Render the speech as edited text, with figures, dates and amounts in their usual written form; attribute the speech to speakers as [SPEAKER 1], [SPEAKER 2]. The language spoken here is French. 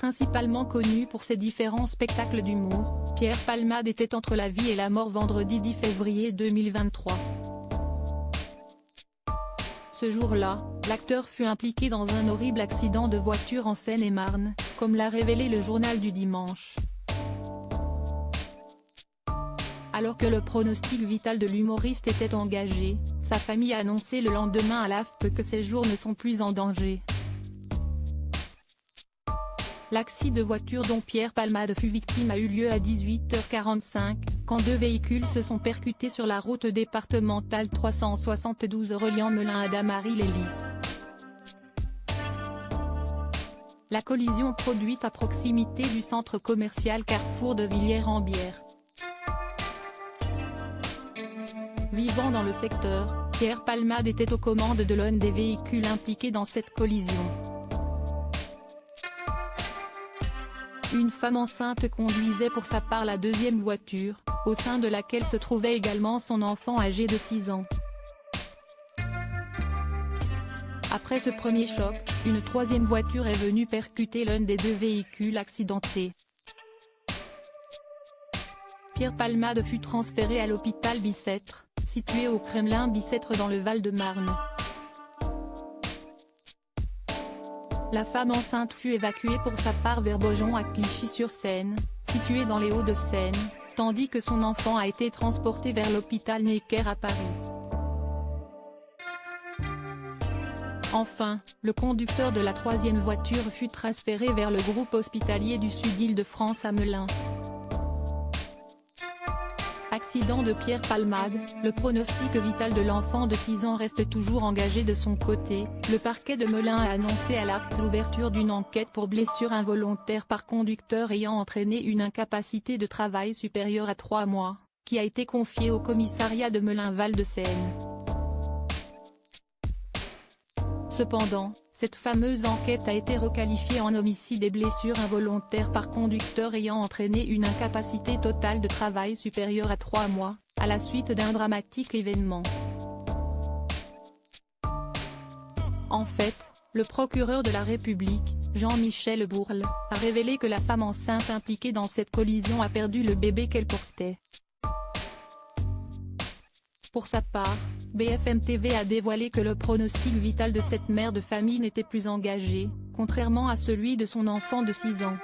[SPEAKER 1] Principalement connu pour ses différents spectacles d'humour, Pierre Palmade était entre la vie et la mort vendredi 10 février 2023. Ce jour-là, l'acteur fut impliqué dans un horrible accident de voiture en Seine-et-Marne, comme l'a révélé le journal du dimanche. Alors que le pronostic vital de l'humoriste était engagé, sa famille a annoncé le lendemain à l'AFP que ses jours ne sont plus en danger. L'accident de voiture dont Pierre Palmade fut victime a eu lieu à 18h45, quand deux véhicules se sont percutés sur la route départementale 372 reliant Melun à Damary-les-Lys. La collision produite à proximité du centre commercial Carrefour de Villiers-en-Bière. Vivant dans le secteur, Pierre Palmade était aux commandes de l'un des véhicules impliqués dans cette collision. Une femme enceinte conduisait pour sa part la deuxième voiture, au sein de laquelle se trouvait également son enfant âgé de 6 ans. Après ce premier choc, une troisième voiture est venue percuter l'un des deux véhicules accidentés. Pierre Palmade fut transféré à l'hôpital Bicêtre, situé au Kremlin Bicêtre dans le Val-de-Marne. La femme enceinte fut évacuée pour sa part vers Beaujon à Clichy-sur-Seine, situé dans les Hauts-de-Seine, tandis que son enfant a été transporté vers l'hôpital Necker à Paris. Enfin, le conducteur de la troisième voiture fut transféré vers le groupe hospitalier du Sud-Île-de-France à Melun. Accident de Pierre Palmade, le pronostic vital de l'enfant de 6 ans reste toujours engagé de son côté. Le parquet de Melun a annoncé à l'AFP l'ouverture d'une enquête pour blessure involontaire par conducteur ayant entraîné une incapacité de travail supérieure à 3 mois, qui a été confiée au commissariat de Melun-Val-de-Seine. Cependant, cette fameuse enquête a été requalifiée en homicide et blessure involontaire par conducteur ayant entraîné une incapacité totale de travail supérieure à 3 mois, à la suite d'un dramatique événement. En fait, le procureur de la République, Jean-Michel Bourle, a révélé que la femme enceinte impliquée dans cette collision a perdu le bébé qu'elle portait. Pour sa part, BFM TV a dévoilé que le pronostic vital de cette mère de famille n'était plus engagé, contrairement à celui de son enfant de 6 ans.